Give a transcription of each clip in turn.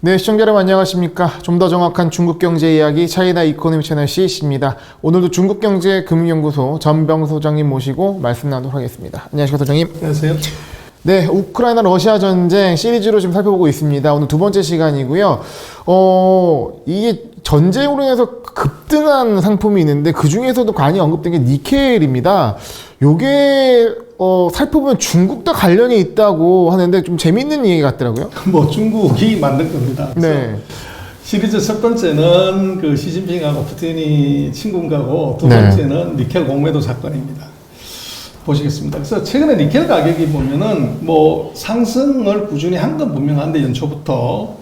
네, 시청자 여러분 안녕하십니까. 좀 더 정확한 중국 경제 이야기 차이나 이코노미 채널 CC입니다. 오늘도 중국경제금융연구소 전병 소장님 모시고 말씀 나누도록 하겠습니다. 안녕하십니까, 소장님. 안녕하세요. 네, 우크라이나 러시아 전쟁 시리즈로 지금 살펴보고 있습니다. 오늘 두 번째 시간이고요. 이게 전쟁으로 인해서 급등한 상품이 있는데 그 중에서도 많이 언급된 게 니켈입니다. 요게 살펴보면 중국과 관련이 있다고 하는데 좀 재밌는 얘기 같더라고요. 뭐 중국이 만든 겁니다. 네. 시리즈 첫 번째는 그 시진핑하고 푸틴이 친군가고 두 네. 번째는 니켈 공매도 사건입니다. 보시겠습니다. 그래서 최근에 니켈 가격이 보면은 뭐 상승을 꾸준히 한 건 분명한데 연초부터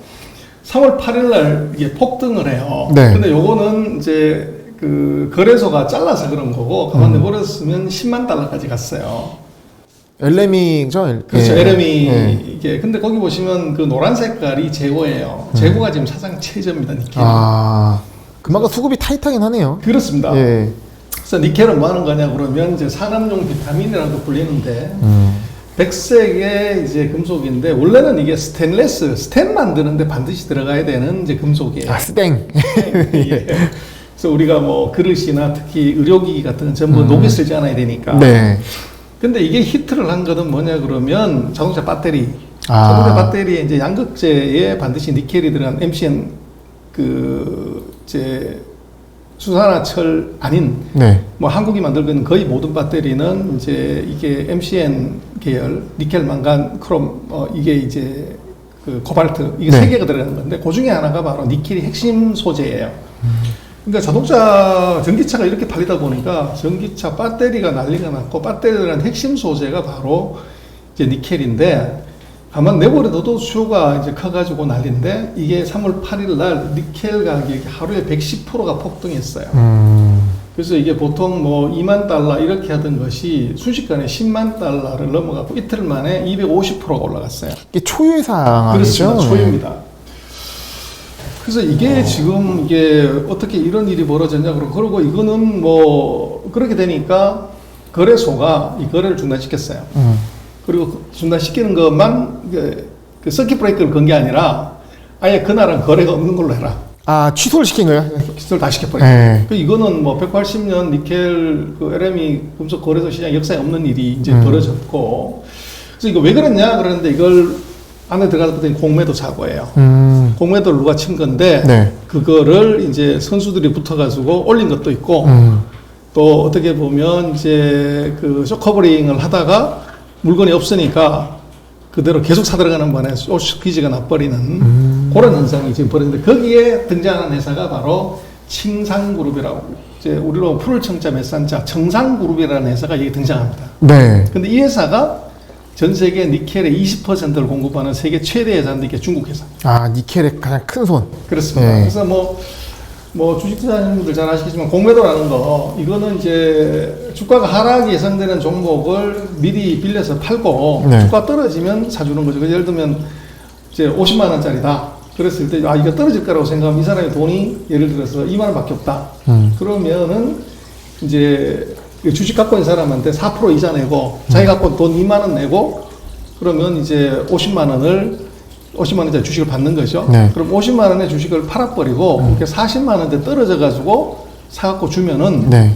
3월 8일 날 이게 폭등을 해요. 네. 근데 요거는 이제 그 거래소가 잘라서 그런 거고 가만 내버렸으면 10만 달러까지 갔어요. LM이죠? 그렇죠. 예. LM이 예. 이게 근데 거기 보시면 그 노란 색깔이 재고예요. 재고가 지금 사상 최저입니다. 니켈. 아, 그만큼 수급이 타이트하긴 하네요. 그렇습니다. 예. 그래서 니켈은 뭐 하는 거냐 그러면 이제 산업용 비타민이라고 불리는데 백색의 이제 금속인데 원래는 이게 스테인레스, 스텐 만드는데 반드시 들어가야 되는 이제 금속이에요. 아, 스땡. 예. 그래서 우리가 뭐 그릇이나 특히 의료기기 같은 건 전부 녹여 쓰지 않아야 되니까. 네. 근데 이게 히트를 한 거는 뭐냐 그러면 자동차 배터리. 아. 자동차 배터리에 이제 양극재에 반드시 니켈이 들어간 MCN 그 이제 수산화 철 아닌 네. 뭐 한국이 만들고 있는 거의 모든 배터리는 이제 이게 MCN 계열 니켈, 망간, 크롬 이게 이제 그 코발트 이게 네. 세 개가 들어가는 건데 그 중에 하나가 바로 니켈이 핵심 소재예요. 그러니까 자동차 전기차가 이렇게 팔리다 보니까 전기차 배터리가 난리가 났고 배터리라는 핵심 소재가 바로 이제 니켈인데 가만 내버려둬도 수요가 이제 커가지고 난리인데 이게 3월 8일 날 니켈 가격이 하루에 110%가 폭등했어요. 그래서 이게 보통 뭐 2만 달러 이렇게 하던 것이 순식간에 10만 달러를 넘어가고 이틀 만에 250%가 올라갔어요. 이게 초유의 상황이죠? 그렇습니다. 초유입니다. 그래서 이게 지금 이게 어떻게 이런 일이 벌어졌냐 그러고 이거는 뭐 그렇게 되니까 거래소가 이 거래를 중단시켰어요. 그리고 중단시키는 것만 그 서킷 브레이크를 건 게 아니라 아예 그날은 거래가 없는 걸로 해라. 아, 취소를 시킨 거예요? 기술을 다 시켜버려요. 네. 그 이거는 뭐 180년 니켈 그 LME 금속 거래소 시장 역사에 없는 일이 이제 벌어졌고 그래서 이거 왜 그랬냐 그러는데 이걸 안에 들어가서 봤더니 공매도 사고예요. 공매도를 누가 친 건데 네. 그거를 이제 선수들이 붙어가지고 올린 것도 있고 또 어떻게 보면 이제 그 쇼커버링을 하다가 물건이 없으니까 그대로 계속 사들어가는 바람에 쇼스퀴즈가 나버리는 그런 현상이 지금 벌어졌는데 거기에 등장하는 회사가 바로 칭상그룹이라고 이제 우리로 풀을 청자 몇 산자 청상그룹이라는 회사가 여기 등장합니다. 네. 근데 이 회사가 전 세계 니켈의 20%를 공급하는 세계 최대 회사인데 이게 중국 회사. 아, 니켈의 가장 큰 손. 그렇습니다. 네. 그래서 뭐 주식 투자하시는 잘 아시겠지만 공매도라는 거 이거는 이제 주가가 하락이 예상되는 종목을 미리 빌려서 팔고 네. 주가 떨어지면 사주는 거죠. 예를 들면 이제 50만 원짜리다. 그랬을 때 이거 떨어질 거라고 생각하면 이 사람의 돈이 예를 들어서 2만 원밖에 없다. 그러면은 이제 주식 갖고 있는 사람한테 4% 이자 내고 자기 갖고 돈 2만 원 내고 그러면 이제 50만 원짜리 주식을 받는 거죠. 네. 그럼 50만 원의 주식을 팔아버리고 이렇게 40만 원대 떨어져가지고 사갖고 주면은 네.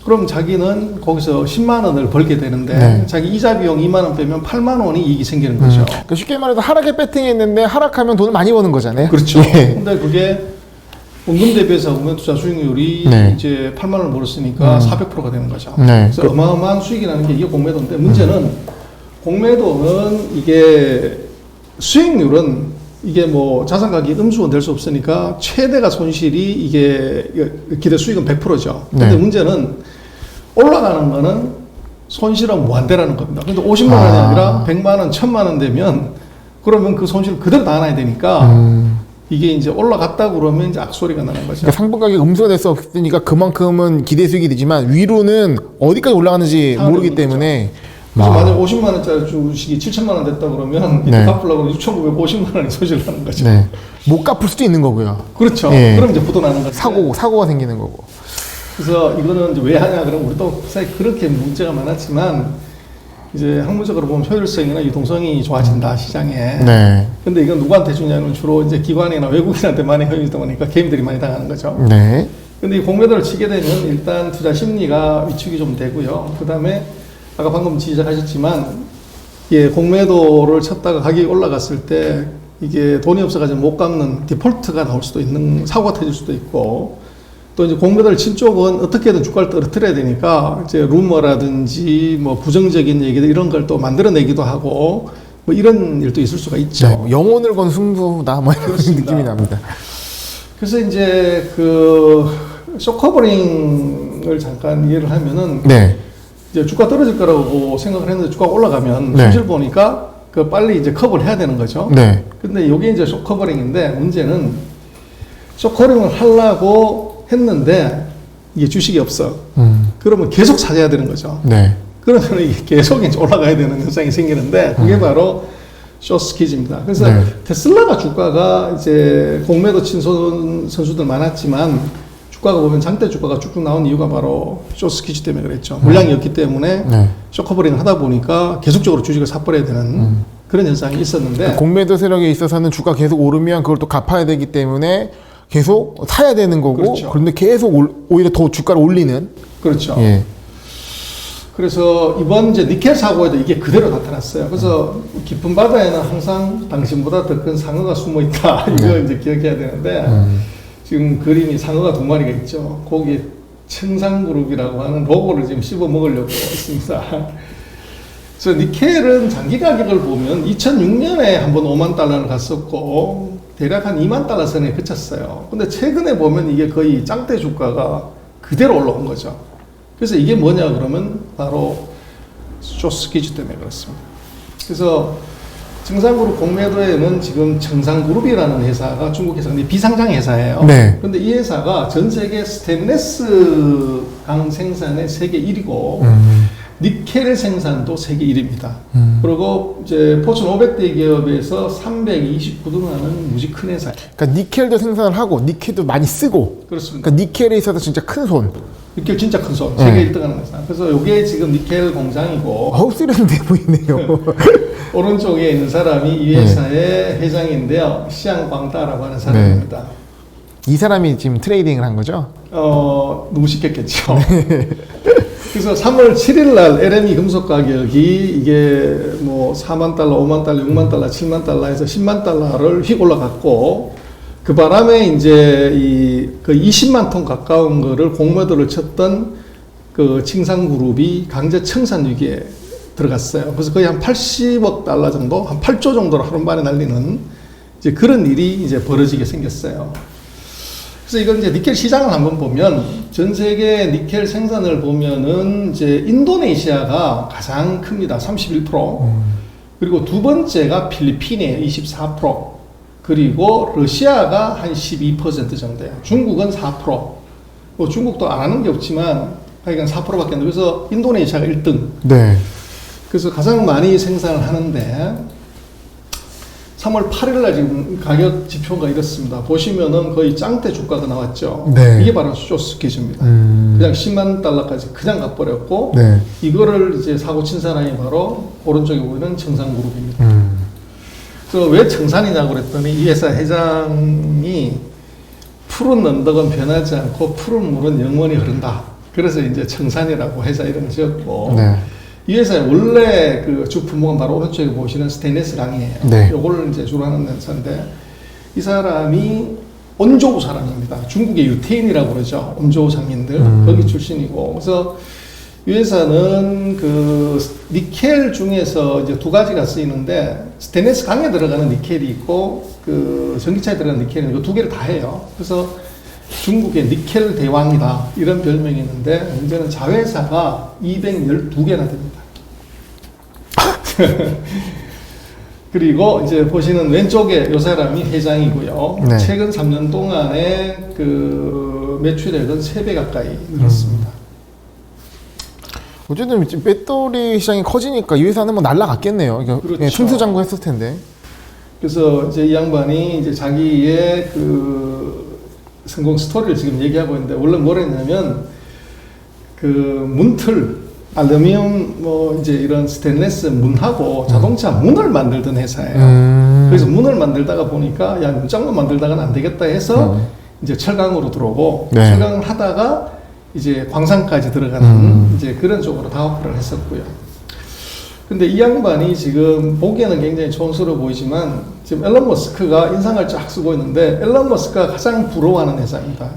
그럼 자기는 거기서 10만 원을 벌게 되는데 네. 자기 이자 비용 2만 원 빼면 8만 원이 이익이 생기는 거죠. 그러니까 쉽게 말해서 하락에 배팅했는데 하락하면 돈을 많이 버는 거잖아요. 그렇죠. 예. 근데 그게 원금 대비해서 원금 투자 수익률이 네. 이제 8만 원을 벌었으니까 400%가 되는 거죠. 네. 그래서 어마어마한 수익이 나는 게 이게 공매도인데 문제는 공매도는 이게 수익률은 이게 뭐 자산 가격이 음수는 될 수 없으니까 최대가 손실이 이게 기대 수익은 100%죠. 근데 네. 문제는 올라가는 거는 손실은 무한대라는 겁니다. 근데 50만 원이 아니라 100만 원, 1000만 원 되면 그러면 그 손실을 그대로 다 안아야 되니까 이게 이제 올라갔다 그러면 이제 악소리가 나는 거죠. 그러니까 상품 가격이 음수가 될 수 없으니까 그만큼은 기대 수익이 되지만 위로는 어디까지 올라가는지 모르기 때문에 그래서 만약 50만 원짜리 주식이 7천만 원 됐다 그러면 네. 이거 갚으려고 6,950만 원이 손실나는 거죠. 네. 못 갚을 수도 있는 거고요. 그렇죠. 예. 그럼 이제 부도나는 거죠. 사고가 생기는 거고. 그래서 이거는 이제 왜 하냐 그러면 우리도 사실 그렇게 문제가 많았지만 이제 학문적으로 보면 효율성이나 유동성이 좋아진다 시장에. 네. 근데 이건 누구한테 주냐면 주로 이제 기관이나 외국인한테 많이 허용되다 보니까 개인들이 많이 당하는 거죠. 네. 근데 이 공매도를 치게 되면 일단 투자 심리가 위축이 좀 되고요. 그 다음에 아까 방금 지적하셨지만 예, 공매도를 쳤다가 가격이 올라갔을 때 이게 돈이 없어가지고 못 갚는 디폴트가 나올 수도 있는 사고가 터질 수도 있고 또 이제 공매도를 친 쪽은 어떻게든 주가를 떨어뜨려야 되니까 이제 루머라든지 뭐 부정적인 얘기들 이런 걸 또 만들어내기도 하고 뭐 이런 일도 있을 수가 있죠. 네. 영혼을 건 승부다 뭐 이런 그렇습니다. 느낌이 납니다. 그래서 이제 그 쇼커버링을 잠깐 이해를 하면은 네. 이제 주가 떨어질 거라고 생각을 했는데 주가가 올라가면 네. 손실 보니까 그 빨리 이제 커버를 해야 되는 거죠. 네. 근데 이게 이제 쇼커버링인데 문제는 쇼커버링을 하려고 했는데 이게 주식이 없어. 그러면 계속 사야 되는 거죠. 네. 그러면 이게 계속 이제 올라가야 되는 현상이 생기는데 그게 바로 숏스퀴즈입니다. 그래서 네. 테슬라가 주가가 이제 공매도 친 선수들 많았지만 주가가 보면 장대 주가가 쭉쭉 나온 이유가 바로 숏스퀴즈 때문에 그랬죠. 물량이 없기 때문에 네. 쇼커버링을 하다 보니까 계속적으로 주식을 사버려야 되는 그런 현상이 있었는데 공매도 세력에 있어서는 주가 계속 오르면 그걸 또 갚아야 되기 때문에 계속 사야 되는 거고 그렇죠. 그런데 계속 오히려 더 주가를 올리는. 그렇죠. 예. 그래서 이번 이제 니켈 사고에도 이게 그대로 나타났어요. 그래서 깊은 바다에는 항상 당신보다 더 큰 상어가 숨어 있다. 이거 이제 기억해야 되는데 지금 그림이 상어가 2마리가 있죠. 거기에 청산그룹이라고 하는 로고를 지금 씹어 먹으려고 있습니다. 그래서 니켈은 장기 가격을 보면 2006년에 한번 5만 달러를 갔었고 대략 한 2만 달러 선에 그쳤어요. 근데 최근에 보면 이게 거의 짱대 주가가 그대로 올라온 거죠. 그래서 이게 뭐냐 그러면 바로 숏스퀴즈 때문에 그렇습니다. 그래서 청산그룹 공매도에는 지금 청산그룹이라는 회사가 중국 회사인데 비상장 회사예요. 네. 그런데 이 회사가 전 세계 스테인레스 강 생산의 세계 1위고 니켈 생산도 세계 1위입니다. 그리고 이제 포춘 500대 기업에서 329등 하는 무지 큰 회사예요. 그러니까 니켈도 생산을 하고 니켈도 많이 쓰고. 그렇습니다. 그러니까 니켈에 있어서 진짜 큰 손. 니켈 진짜 큰 손, 세계 1등 하는 회사. 그래서 이게 지금 니켈 공장이고 어우 세련돼 보이네요. 오른쪽에 있는 사람이 이 회사의 회장인데요. 시앙 광따라고 하는 사람입니다. 이 사람이 지금 트레이딩을 한 거죠? 너무 쉽겠겠죠. 그래서 3월 7일 날 LME 금속 가격이 이게 뭐 4만 달러, 5만 달러, 6만 달러, 7만 달러에서 10만 달러를 휙 올라갔고 그 바람에 이제 그 20만 톤 가까운 거를 공매도를 쳤던 그 칭산그룹이 강제 청산 위기에 들어갔어요. 그래서 거의 한 80억 달러 정도, 한 8조 정도로 하루 만에 날리는 이제 그런 일이 이제 벌어지게 생겼어요. 그래서 이건 이제 니켈 시장을 한번 보면 전 세계 니켈 생산을 보면은 이제 인도네시아가 가장 큽니다. 31%. 그리고 두 번째가 필리핀이에요. 24%. 그리고 러시아가 한 12% 정도예요. 중국은 4%. 뭐 중국도 안 하는 게 없지만 하여간 4%밖에 안 돼요. 그래서 인도네시아가 1등. 네. 그래서 가장 많이 생산을 하는데 3월 8일 날 지금 가격 지표가 이렇습니다. 보시면은 거의 짱대 주가가 나왔죠. 네. 이게 바로 숏스퀴즈입니다. 그냥 10만 달러까지 그냥 가버렸고 네. 이거를 이제 사고 친 사람이 바로 오른쪽에 보이는 청산그룹입니다. 그래서 왜 청산이냐고 그랬더니 이 회사 회장이 푸른 언덕은 변하지 않고 푸른 물은 영원히 흐른다. 그래서 이제 청산이라고 회사 이름을 지었고 네. 이 회사의 원래 그 주품목은 바로 오른쪽에 보시는 스테인리스 랑이에요. 네. 요걸 이제 주로 하는 회사인데 이 사람이 온조우 사람입니다. 중국의 유태인이라고 그러죠. 온조우 장인들 거기 출신이고 그래서 이 회사는 그 니켈 중에서 이제 두 가지가 쓰이는데 스테인리스 강에 들어가는 니켈이 있고 그 전기차에 들어가는 니켈이 있고 두 개를 다 해요. 그래서 중국의 니켈 대왕이다 이런 별명이 있는데 문제는 자회사가 212개나 됩니다. 그리고 이제 보시는 왼쪽에 이 사람이 회장이고요. 네. 최근 3년 동안에 그 매출액은 3배 가까이 늘었습니다. 어쨌든 지금 배터리 시장이 커지니까 이 회사는 뭐 날라갔겠네요. 그렇죠. 예, 천수장구 했을 텐데. 그래서 이제 이 양반이 이제 자기의 그 성공 스토리를 지금 얘기하고 있는데 원래 뭐랬냐면 그 문틀 알루미늄 뭐 이제 이런 스테인리스 문하고 자동차 문을 만들던 회사예요. 그래서 문을 만들다가 보니까 야 문짝만 만들다가는 안 되겠다 해서 이제 철강으로 들어오고 네. 철강을 하다가 이제 광산까지 들어가는 이제 그런 쪽으로 사업을 했었고요. 근데 이 양반이 지금 보기에는 굉장히 촌스러워 보이지만 지금 앨런 머스크가 인상을 쫙 쓰고 있는데 앨런 머스크가 가장 부러워하는 회사입니다.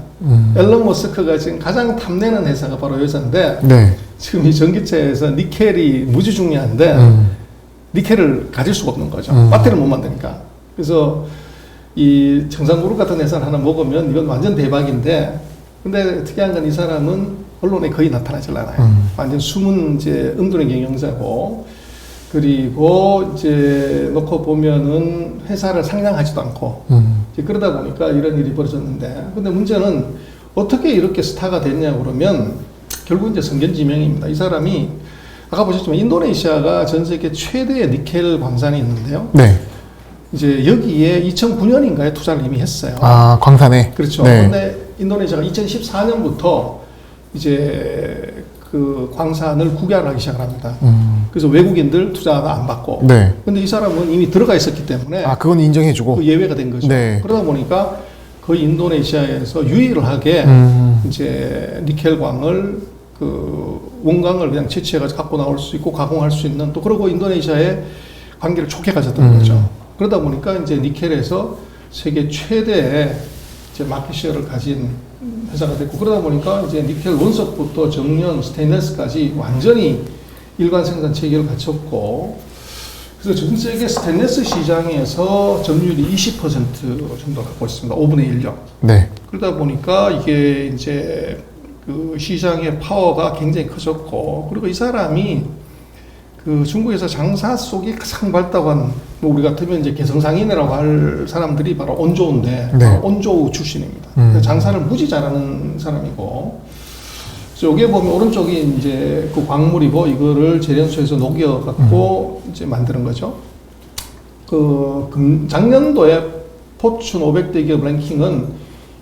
앨런 머스크가 지금 가장 탐내는 회사가 바로 이 회사인데 네. 지금 이 전기차에서 니켈이 무지 중요한데 니켈을 가질 수가 없는 거죠. 배터리를 못 만드니까. 그래서 이 청산그룹 같은 회사를 하나 먹으면 이건 완전 대박인데 근데 특이한 건 이 사람은 언론에 거의 나타나질 않아요. 완전 숨은 이제 은둔의 경영자고 그리고 이제 놓고 보면은 회사를 상장하지도 않고 이제 그러다 보니까 이런 일이 벌어졌는데 근데 문제는 어떻게 이렇게 스타가 됐냐 그러면 결국 이제 성견지명입니다. 이 사람이 아까 보셨지만 인도네시아가 전 세계 최대의 니켈 광산이 있는데요. 네. 이제 여기에 2009년인가에 투자를 이미 했어요. 아, 광산에. 그렇죠. 네. 근데 인도네시아가 2014년부터 이제 그 광산을 국유화하기 시작을 합니다. 그래서 외국인들 투자 안 받고. 네. 근데 이 사람은 이미 들어가 있었기 때문에 아, 그건 인정해주고. 그 예외가 된 거죠. 네. 그러다 보니까 거의 인도네시아에서 유일하게 이제 니켈광을 그 원광을 그냥 채취해가지고 갖고 나올 수 있고 가공할 수 있는 또 그리고 인도네시아의 관계를 좋게 가졌던 거죠. 그러다 보니까 이제 니켈에서 세계 최대의 이제 마켓시어를 가진 회사가 됐고 그러다 보니까 이제 니켈 원석부터 정년 스테인리스까지 완전히 일관 생산 체계를 갖췄고 그래서 전 세계 스테인리스 시장에서 점유율이 20% 정도 갖고 있습니다. 5분의 1요. 네. 그러다 보니까 이게 이제 그 시장의 파워가 굉장히 커졌고 그리고 이 사람이 그 중국에서 장사 속이 가장 밝다고 뭐 우리 같으면 이제 개성상인이라고 할 사람들이 바로 온조우인데 네. 바로 온조우 출신입니다. 장사를 무지 잘하는 사람이고 그래서 여기에 보면 오른쪽이 이제 그 광물이고 이거를 재련소에서 녹여 갖고 이제 만드는 거죠. 그 작년도에 포춘 500대 기업 랭킹은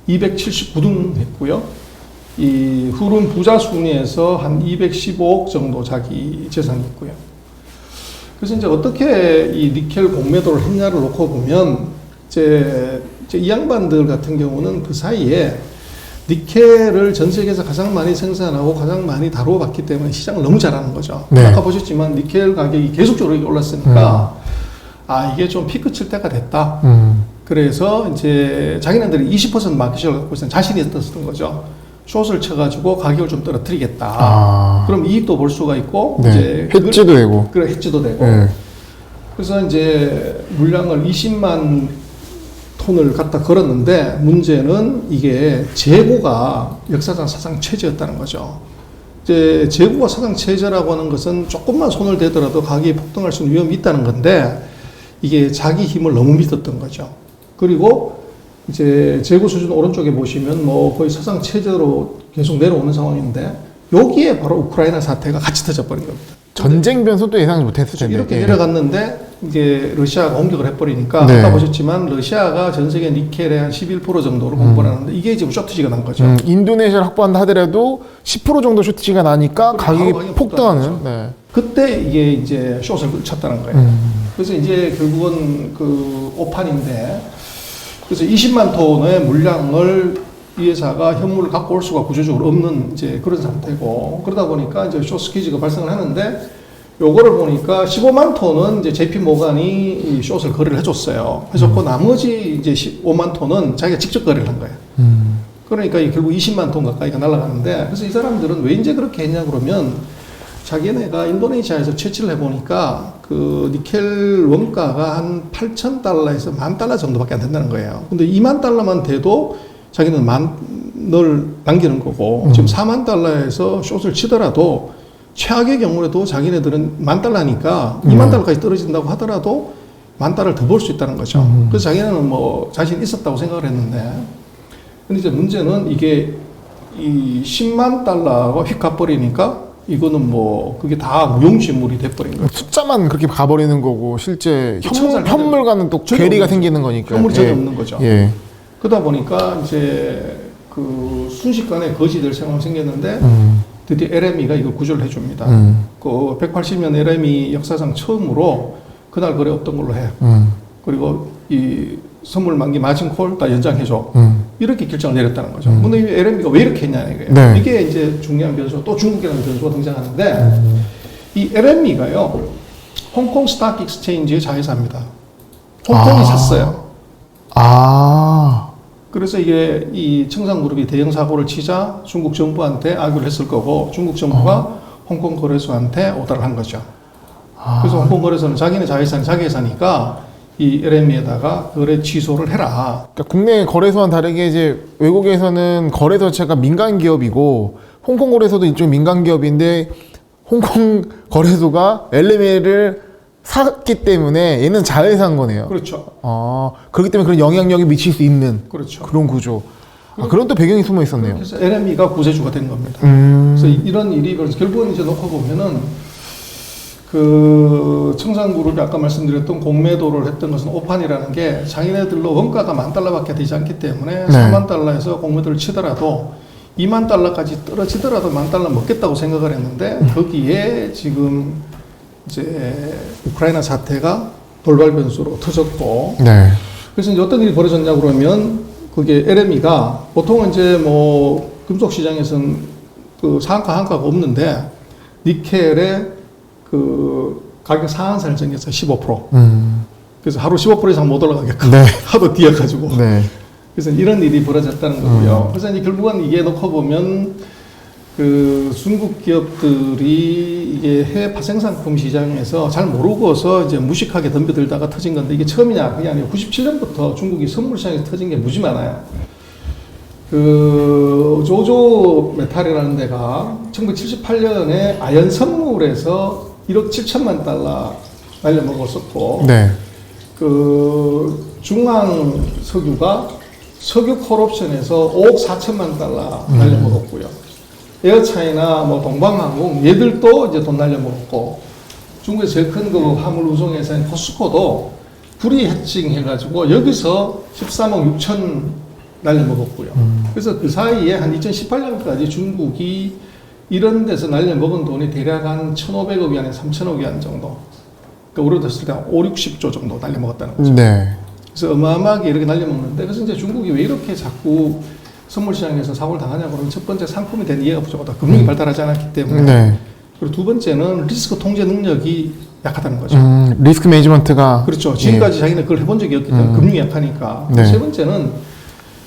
279등 했고요. 이 후른 부자 순위에서 한 215억 정도 자기 재산이 있고요. 그래서 이제 어떻게 이 니켈 공매도를 했냐를 놓고 보면 이제 이 양반들 같은 경우는 그 사이에 니켈을 전 세계에서 가장 많이 생산하고 가장 많이 다루어봤기 때문에 시장을 너무 잘하는 거죠. 네. 아까 보셨지만 니켈 가격이 계속적으로 올랐으니까 아 이게 좀 피크 칠 때가 됐다. 그래서 이제 자기네들이 20% 마켓을 갖고 있으면 자신이 있었던 거죠. 숏을 쳐가지고 가격을 좀 떨어뜨리겠다. 아. 그럼 이익도 볼 수가 있고, 네. 이제 해지도 되고. 그래 해지도 되고. 네. 그래서 이제 물량을 20만 톤을 갖다 걸었는데 문제는 이게 재고가 역사상 사상 최저였다는 거죠. 이제 재고가 사상 최저라고 하는 것은 조금만 손을 대더라도 가격이 폭등할 수 있는 위험이 있다는 건데 이게 자기 힘을 너무 믿었던 거죠. 그리고 이제 재고 수준 오른쪽에 보시면 뭐 거의 사상 최저로 계속 내려오는 상황인데 여기에 바로 우크라이나 사태가 같이 터져버린 겁니다. 전쟁 변수도 예상하지 못했을 텐데. 이렇게 예. 내려갔는데 이제 러시아가 공격을 해버리니까 네. 아까 보셨지만 러시아가 전 세계 니켈의 한 11% 정도를 공부를 하는데 이게 지금 쇼트지가 난 거죠. 인도네시아를 확보한다 하더라도 10% 정도 쇼트지가 나니까 그래, 가격이 가격이 폭등하는. 폭등하죠. 네. 그때 이게 이제 숏을 쳤다는 거예요. 그래서 이제 결국은 그 오판인데 그래서 20만 톤의 물량을 이 회사가 현물을 갖고 올 수가 구조적으로 없는 이제 그런 상태고 그러다 보니까 이제 숏 스퀴즈가 발생을 하는데 요거를 보니까 15만 톤은 이제 JP 모간이 이 숏을 거래를 해줬어요. 해줬고 나머지 이제 5만 톤은 자기가 직접 거래를 한 거예요. 그러니까 결국 20만 톤 가까이가 날아가는데 그래서 이 사람들은 왜 이제 그렇게 했냐 그러면 자기네가 인도네시아에서 채취를 해보니까 그 니켈 원가가 한 8,000달러에서 10,000달러 정도밖에 안 된다는 거예요. 근데 20,000달러만 돼도 자기는 10,000을 남기는 거고 지금 40,000달러에서 숏을 치더라도 최악의 경우에도 자기네들은 10,000달러니까 20,000달러까지 떨어진다고 하더라도 10,000달러를 더 벌 수 있다는 거죠. 그래서 자기네는 뭐 자신 있었다고 생각을 했는데 근데 이제 문제는 이게 이 10만 달러가 휙 가버리니까 이거는 뭐 그게 다 무용지물이 돼버린 거죠. 숫자만 그렇게 가버리는 거고 실제 천사를 현물과는 또 전혀 괴리가 없는 생기는 거니까. 현물이 전혀 없는 거죠. 예. 그러다 보니까 이제 그 순식간에 거지될 상황이 생겼는데 드디어 LME가 이거 구조를 해줍니다. 그 180년 LME 역사상 처음으로 그날 거래 없던 걸로 해. 그리고 이 선물 만기 마진콜 다 연장해줘. 이렇게 결정을 내렸다는 거죠. 근데 이 LME가 왜 이렇게 했냐 이거예요. 네. 이게 이제 중요한 변수. 또 중국이라는 변수가 등장하는데 이 LME가요 홍콩 스탁 익스체인지의 자회사입니다. 홍콩이 샀어요. 아, 그래서 이게 이 청산그룹이 대형 사고를 치자 중국 정부한테 악유를 했을 거고 중국 정부가 홍콩 거래소한테 오더를 한 거죠. 그래서 홍콩 거래소는 자기네 자회사는 자기 회사니까 이 LME에다가 거래 취소를 해라. 그러니까 국내 거래소와는 다르게 이제 외국에서는 거래소 자체가 민간 기업이고 홍콩 거래소도 일종 민간 기업인데 홍콩 거래소가 LME를 샀기 때문에 얘는 자회사인 거네요. 그렇죠. 아, 그렇기 때문에 그런 영향력이 미칠 수 있는 그렇죠. 그런 구조. 아, 그런 또 배경이 숨어 있었네요. 그래서 LME가 구세주가 된 겁니다. 그래서 이런 일이 벌써 결국은 이제 놓고 보면은 그 청산그룹이 아까 말씀드렸던 공매도를 했던 것은 오판이라는 게 자기네들로 원가가 $10,000밖에 되지 않기 때문에 네. 4만 달러에서 공매도를 치더라도 2만 달러까지 떨어지더라도 $10,000 먹겠다고 생각을 했는데 거기에 지금 이제 우크라이나 사태가 돌발 변수로 터졌고 네. 그래서 이제 어떤 일이 벌어졌냐 그러면 그게 LME가 보통은 이제 뭐 금속 시장에서는 그 상한가 한가가 없는데 니켈의 그 가격 상한선을 정했어요. 15%. 그래서 하루 15% 이상 못 올라가게끔 네. 하도 뛰어가지고. 네. 그래서 이런 일이 벌어졌다는 거고요. 그래서 이제 결국은 이게 놓고 보면 그 중국 기업들이 이게 해외 파생상품 시장에서 잘 모르고서 이제 무식하게 덤벼들다가 터진 건데 이게 처음이냐 그게 아니고 97년부터 중국이 선물 시장에서 터진 게 무지 많아요. 그 조조 메탈이라는 데가 1978년에 아연 선물에서 1억 7천만 달러 날려먹었었고 네. 그 중앙 석유가 석유 콜옵션에서 5억 4천만 달러 날려먹었고요. 에어차이나 뭐 동방항공 얘들도 이제 돈 날려먹었고 중국에서 제일 큰 그 화물 운송회사인 포스코도 불이 해칭 해가지고 여기서 13억 6천 날려먹었고요. 그래서 그 사이에 한 2018년까지 중국이 이런 데서 날려먹은 돈이 대략 한 1,500억 위안에 3,000억 위안 정도. 그러니까 우리로 됐을 때 5, 60조 정도 날려먹었다는 거죠. 네. 그래서 어마어마하게 이렇게 날려먹는데 그래서 이제 중국이 왜 이렇게 자꾸 선물 시장에서 사고를 당하냐고 그러면 첫 번째 상품에 대한 이해가 부족하다. 금융이 발달하지 않았기 때문에. 네. 그리고 두 번째는 리스크 통제 능력이 약하다는 거죠. 리스크 매니지먼트가. 그렇죠. 지금까지 자기는 그걸 해본 적이 없기 때문에 금융이 약하니까. 네. 세 번째는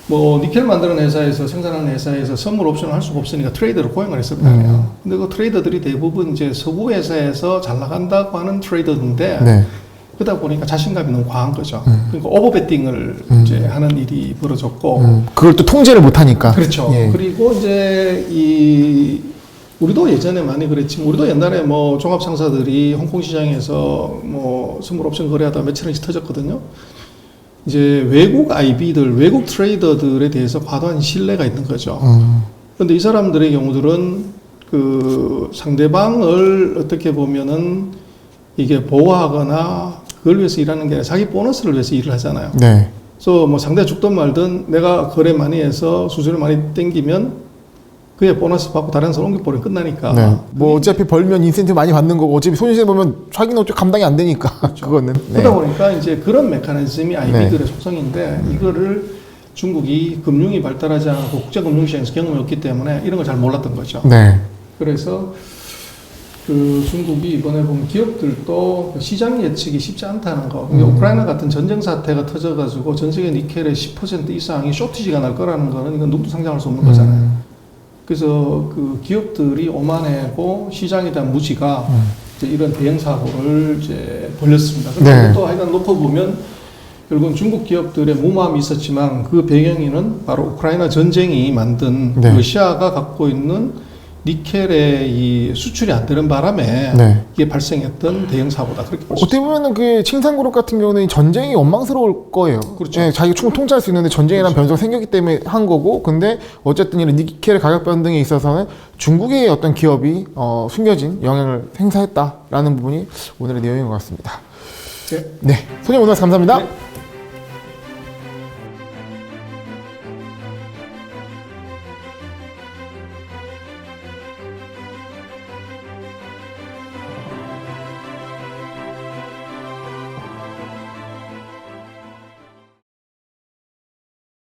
뭐 니켈 만드는 회사에서 생산하는 회사에서 선물 옵션을 할 수가 없으니까 트레이더를 고용을 했을 거 아니에요. 근데 그 트레이더들이 대부분 이제 서구 회사에서 잘 나간다고 하는 트레이더인데 네. 그러다 보니까 자신감이 너무 과한 거죠. 그러니까 오버베팅을 이제 하는 일이 벌어졌고 그걸 또 통제를 못 하니까. 그렇죠. 예. 그리고 이제 이 우리도 예전에 많이 그랬지만 우리도 옛날에 뭐 종합 상사들이 홍콩 시장에서 뭐 선물 옵션 거래하다 며칠 원씩 터졌거든요. 이제 외국 IB들, 외국 트레이더들에 대해서 과도한 신뢰가 있는 거죠. 그런데 이 사람들의 경우들은 그 상대방을 어떻게 보면은 이게 보호하거나 그걸 위해서 일하는 게 아니라 자기 보너스를 위해서 일을 하잖아요. 네. 그래서 뭐 상대가 죽든 말든 내가 거래 많이 해서 수수료 많이 땡기면 그게 보너스 받고 다른 사람 옮겨버리면 끝나니까. 네. 뭐 어차피 벌면 인센티브 많이 받는 거고 어차피 손실 보면 자기는 어차피 감당이 안 되니까 그거는. 네. 그러다 보니까 이제 그런 메커니즘이 IB들의 속성인데 이거를 중국이 금융이 발달하지 않고 국제금융시장에서 경험이 없기 때문에 이런 걸 잘 몰랐던 거죠. 네. 그래서 그 중국이 이번에 보면 기업들도 그 시장 예측이 쉽지 않다는 거. 그러니까 우크라이나 같은 전쟁 사태가 터져가지고 전 세계 니켈의 10% 이상이 쇼티지가 날 거라는 거는 이건 누구도 상상할 수 없는 거잖아요. 그래서 그 기업들이 오만하고 시장에 대한 무지가 이제 이런 대형 사고를 이제 벌였습니다. 그런데 네. 또 하여간 놓고 보면 결국은 중국 기업들의 무마함이 있었지만 그 배경에는 바로 우크라이나 전쟁이 만든 네. 러시아가 갖고 있는 니켈의 이 수출이 안 되는 바람에 네. 이게 발생했던 대형 사고다 그렇게 볼 수 어떻게 보면은 그 칭산그룹 같은 경우는 전쟁이 원망스러울 거예요. 그렇죠. 예, 자기가 충분히 통제할 수 있는데 전쟁이라는 변수가 생겼기 때문에 한 거고, 근데 어쨌든 이런 니켈의 가격 변동에 있어서는 중국의 어떤 기업이 숨겨진 영향을 행사했다라는 부분이 오늘의 내용인 것 같습니다. 네. 네, 손님 오늘 감사합니다. 네.